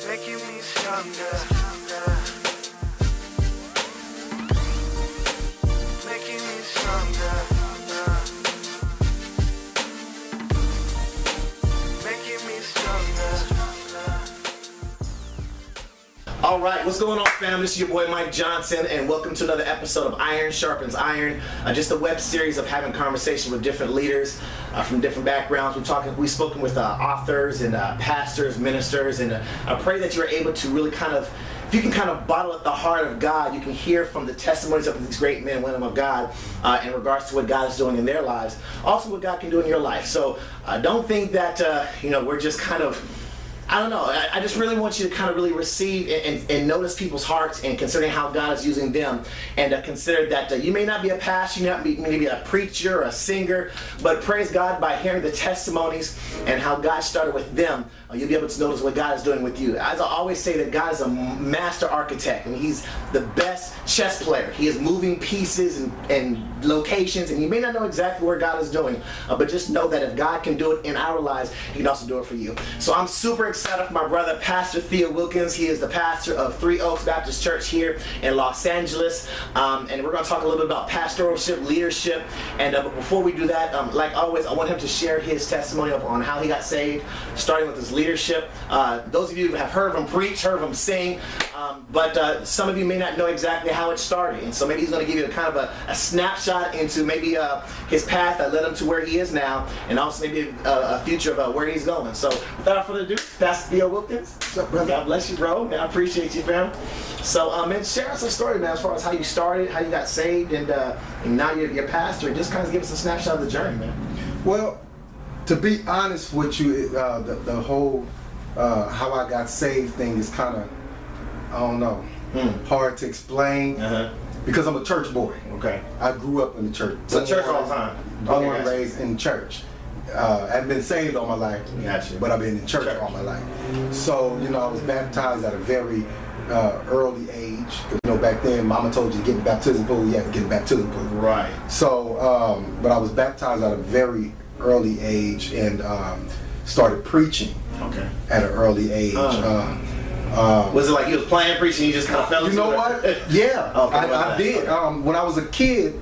making me stronger, making me stronger, making me stronger. All right, what's going on, fam? This is your boy Mike Johnson, and welcome to another episode of Iron Sharpens Iron, just a web series of having conversations with different leaders from different backgrounds. We've spoken with authors and pastors, ministers, and I pray that you're able to really if you can kind of bottle at the heart of God, you can hear from the testimonies of these great men and women of God in regards to what God is doing in their lives, also what God can do in your life. So don't think that we're just I don't know. I just really want you to kind of really receive and notice people's hearts and considering how God is using them, and consider that you may not be a pastor, you may not be maybe a preacher or a singer, but praise God, by hearing the testimonies and how God started with them, you'll be able to notice what God is doing with you. As I always say, that God is a master architect, and He's the best chess player. He is moving pieces and locations, and you may not know exactly where God is doing, but just know that if God can do it in our lives, He can also do it for you. So I'm super excited for my brother, Pastor Theo Wilkins. He is the pastor of Three Oaks Baptist Church here in Los Angeles, and we're going to talk a little bit about pastoralship, leadership, and but before we do that, like always, I want him to share his testimony on how he got saved, starting with his leadership. Those of you who have heard of him preach, heard of him sing, but some of you may not know exactly how it started, and so maybe he's going to give you a kind of a snapshot into maybe his path that led him to where he is now, and also maybe a future of where he's going. So without further ado, Pastor Theo Wilkins. What's up, brother? God bless you, bro. Man, I appreciate you, fam. So, man, share us a story, man, as far as how you started, how you got saved, and now you're pastor. Just kind of give us a snapshot of the journey, man. Well, to be honest with you, the whole how I got saved thing is kind of, I don't know, hard to explain because I'm a church boy. Okay. I grew up in the church. So church all the time? Born and raised in church. I haven't been saved all my life, but I've been in church all my life. So, I was baptized at a very early age. Back then, Mama told you to get in the baptism pool, you had to get in the baptism pool. Right. So, but I was baptized at a very early age and started preaching at an early age. Was it like you was playing preaching, you just kind of fell into it? You know what? Yeah, I did. When I was a kid,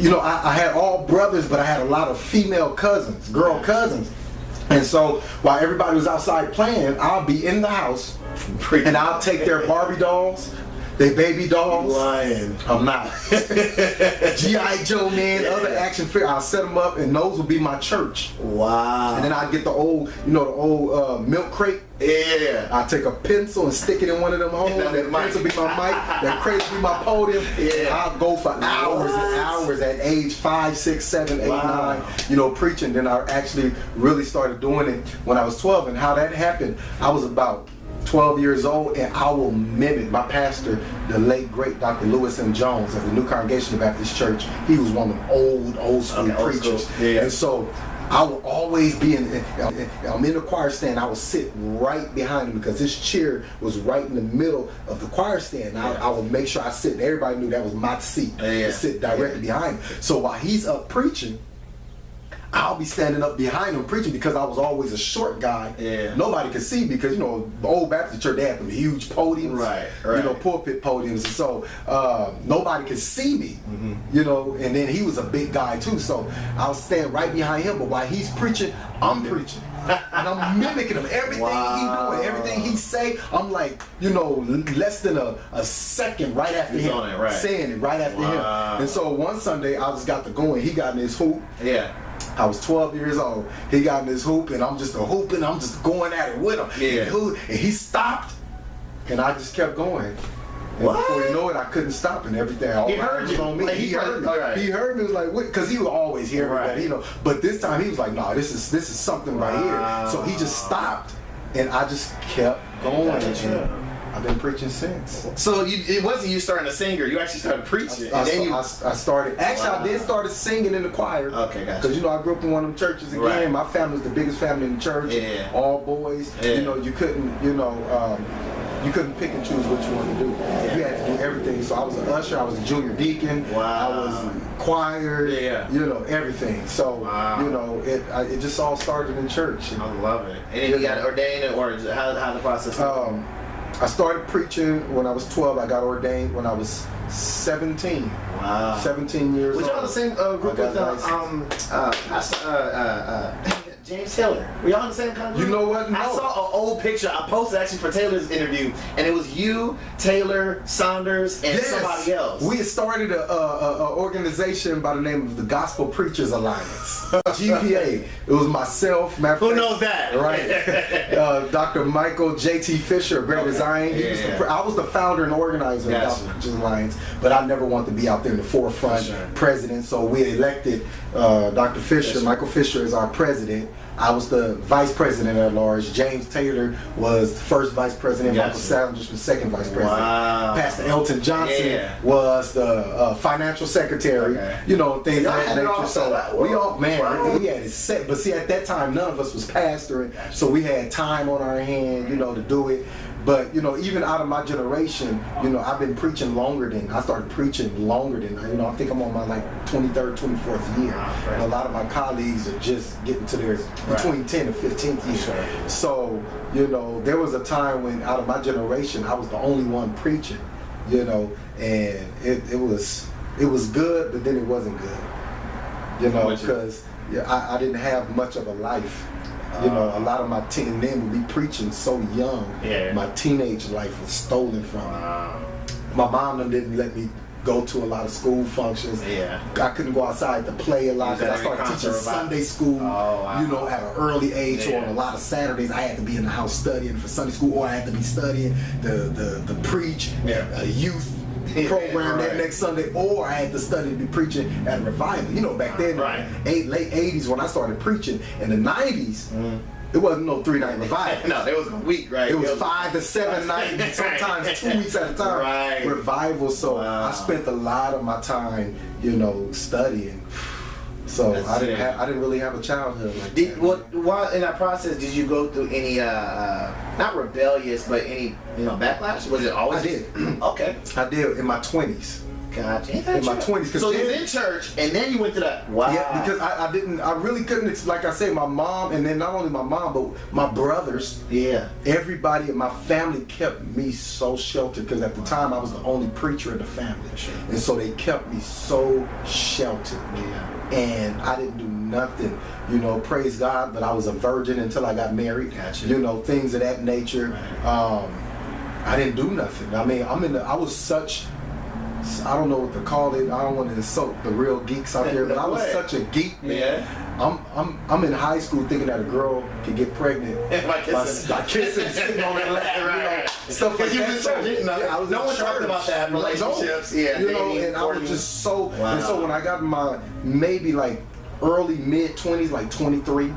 I had all brothers, but I had a lot of female cousins, girl cousins. And so while everybody was outside playing, I'll be in the house and I'll take their Barbie dolls, their baby dolls. Lying. I'm not. G.I. Joe, man, other action figures. I'll set them up, and those will be my church. Wow. And then I'd get the old, milk crate. Yeah. I'll take a pencil and stick it in one of them holes. That pencil be my mic. That crate be my podium. Yeah. I'll go for hours and hours at age 5, 6, 7, 8, 9, preaching. Then I actually really started doing it when I was 12. And how that happened, I was about 12 years old, and I will mimic my pastor, the late great Dr. Lewis M. Jones of the New Congregational Baptist Church. He was one of them old school preachers. Yeah. And so I will always be I'm in the choir stand. I would sit right behind him because his chair was right in the middle of the choir stand. I would make sure I sit, and everybody knew that was my seat to sit directly behind him. So while he's up preaching, I'll be standing up behind him preaching because I was always a short guy. Yeah. Nobody could see me because, the old Baptist church, they had them huge podiums. Right. Pulpit podiums. So nobody could see me, and then he was a big guy too. So I'll stand right behind him. But while he's preaching, I'm preaching. And I'm mimicking him. Everything he doing, everything he say, I'm like, less than a second right after him. Saying it right after him. And so one Sunday, I just got to go, and he got in his hoop. Yeah. I was 12 years old. He got in his hoop, and I'm just hooping. I'm just going at it with him. Yeah. And he stopped, and I just kept going. And before you know it, I couldn't stop, and everything. He heard you. On me. Like, he heard me. Right. He heard me. It was like, what? Because he would always hear me, But this time he was like, no, this is something right here. So he just stopped, and I just kept going. I've been preaching since. So it wasn't you starting to sing, or you actually started preaching? I started. Actually, I did start singing in the choir. Okay, gotcha. Because I grew up in one of them churches again. Right. My family was the biggest family in the church. Yeah. All boys. Yeah. You couldn't. you couldn't pick and choose what you wanted to do. You had to do everything. So I was an usher, I was a junior deacon, I was choir, you know, everything. So you know, it just all started in church. I love it. And then you got ordained, or how the process? I started preaching when I was 12. I got ordained when I was 17. Wow. 17 years old. Was y'all the same group with James Taylor? Were y'all in the same kind of group? You know what? No. I saw an old picture I posted actually for Taylor's interview, and it was you, Taylor, Saunders, and somebody else. We had started a organization by the name of the Gospel Preachers Alliance, GPA. It was myself. Who knows that? Right. Dr. Michael J.T. Fisher, Great Zion. I was the founder and organizer of the Gospel Preachers Alliance, but I never wanted to be out there in the forefront, president. So we elected Dr. Fisher, Michael Fisher, as our president. I was the vice president at large. James Taylor was the first vice president. Michael Saunders was second vice president. Pastor Elton Johnson was the financial secretary. You know, things of that nature. So we all, man, we had it set. But see, at that time, none of us was pastoring, so we had time on our hand, you know, to do it. But, you know, even out of my generation, you know, I've been preaching longer than, I started preaching longer than, you know, I think I'm on my like 23rd, 24th year. And a lot of my colleagues are just getting to their between 10 and 15th year. So, you know, there was a time when out of my generation, I was the only one preaching, you know, and it was good, but then it wasn't good, you know, because I didn't have much of a life. You know, a lot of my teen men would be preaching so young. My teenage life was stolen from me. My mom didn't let me go to a lot of school functions. I couldn't go outside to play a lot because I started teaching Sunday school, you know, at an early age. So on a lot of Saturdays, I had to be in the house studying for Sunday school, or I had to be studying the preach youth program that next Sunday, or I had to study to be preaching at a revival. You know, back then, late 80s when I started preaching, in the 90s, it wasn't no 3-night revival. No, it was a week, right? It was 5 to 7 nights, sometimes 2 weeks at a time. Revival. So I spent a lot of my time, you know, studying. So I didn't really have a childhood like that. While in that process, did you go through any not rebellious, but any, you know, backlash? Was it always? I did. Okay. I did in my 20s. Gotcha. In my 20s. So you was in church, and then you went to that. Wow. Yeah, because I really couldn't, like I say, my mom, and then not only my mom, but my brothers. Everybody in my family kept me so sheltered, because at the time I was the only preacher in the family. And so they kept me so sheltered. And I didn't do nothing, you know, praise God, but I was a virgin until I got married. You know, things of that nature. I didn't do nothing. I mean, I was such, I don't know what to call it. I don't want to insult the real geeks out there, but I was such a geek, man. I'm in high school thinking that a girl could get pregnant by kissing, sitting on her lap, you know, stuff like that. No one talked about that, relationships, you know, and I was just so. And so when I got my maybe like early mid 20s, like 23,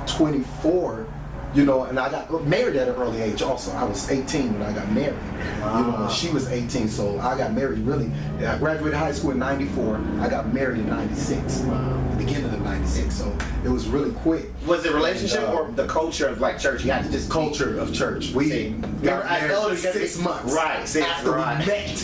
24. You know, and I got married at an early age also. I was 18 when I got married. You know, and she was 18, so I got married really. I graduated high school in 94. I got married in 96. The beginning of 96, so it was really quick. Was it relationship or the culture of like church? You had to just culture of church. We got married 6 months after we met.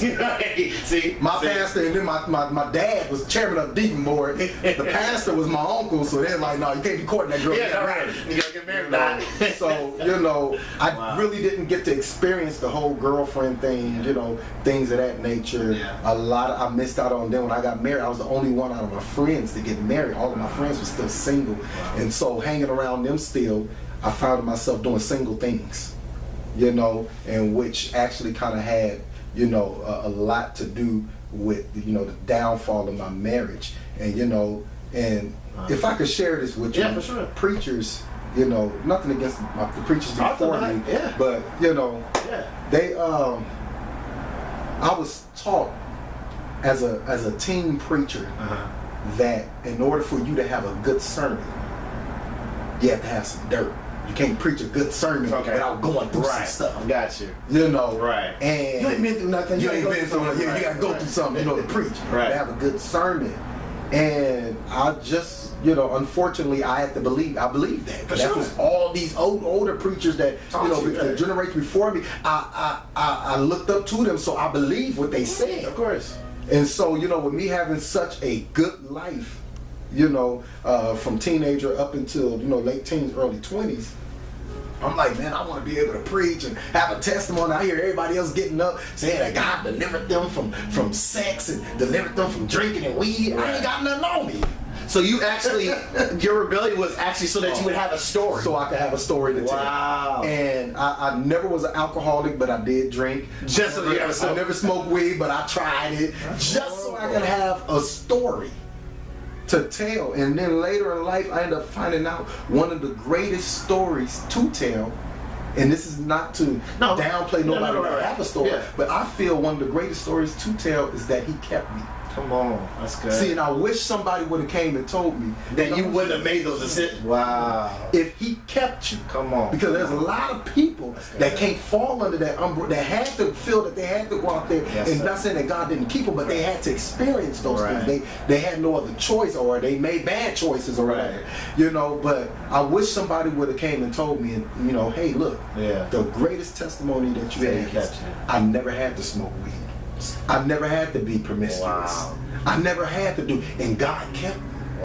See, my pastor and then my dad was chairman of the deacon board. The pastor was my uncle, so they're like, no, you can't be courting that girl. You gotta get married now. So, you know, I really didn't get to experience the whole girlfriend thing, you know, things of that nature. A lot I missed out on. Then when I got married, I was the only one out of my friends to get married. All of my friends were still single. And so hanging around them still, I found myself doing single things, you know, and which actually kind of had, you know, a lot to do with, you know, the downfall of my marriage. And, you know, and if I could share this with you, for sure. Preachers, you know, nothing against the preachers before me, but you know, they I was taught as a teen preacher that in order for you to have a good sermon, you have to have some dirt. You can't preach a good sermon without going through some stuff. Got you. You know, and you ain't been through nothing. You ain't been through nothing. You gotta go through something, you know, to preach. To have a good sermon. And I just you know, unfortunately, I believe that. Because that was all these older preachers that, you know, the generation before me, I looked up to them, so I believe what they said. Of course. And so, you know, with me having such a good life, you know, from teenager up until, you know, late teens, early 20s, I'm like, man, I want to be able to preach and have a testimony. I hear everybody else getting up saying that God delivered them from sex and delivered them from drinking and weed. I ain't got nothing on me. So you actually, your rebellion was actually so that you would have a story. So I could have a story to tell. Wow. And I never was an alcoholic, but I did drink. Just so you have a story. I never smoked weed, but I tried it. Just so I could have a story to tell. And then later in life, I ended up finding out one of the greatest stories to tell. And this is not to downplay nobody that have a story, but I feel one of the greatest stories to tell is that he kept me. Come on, that's good. See, and I wish somebody would have came and told me that you wouldn't have made those decisions. Wow. If he kept you. Come on. Because there's a lot of people that can't fall under that umbrella, that had to feel that they had to go out there, and not saying that God didn't keep them, but they had to experience those things. They had no other choice, or they made bad choices or whatever. You know, but I wish somebody would have came and told me, and, you know, hey, look, the greatest testimony that you had is I never had to smoke weed. I never had to be promiscuous. Wow. I never had to do, and God kept me.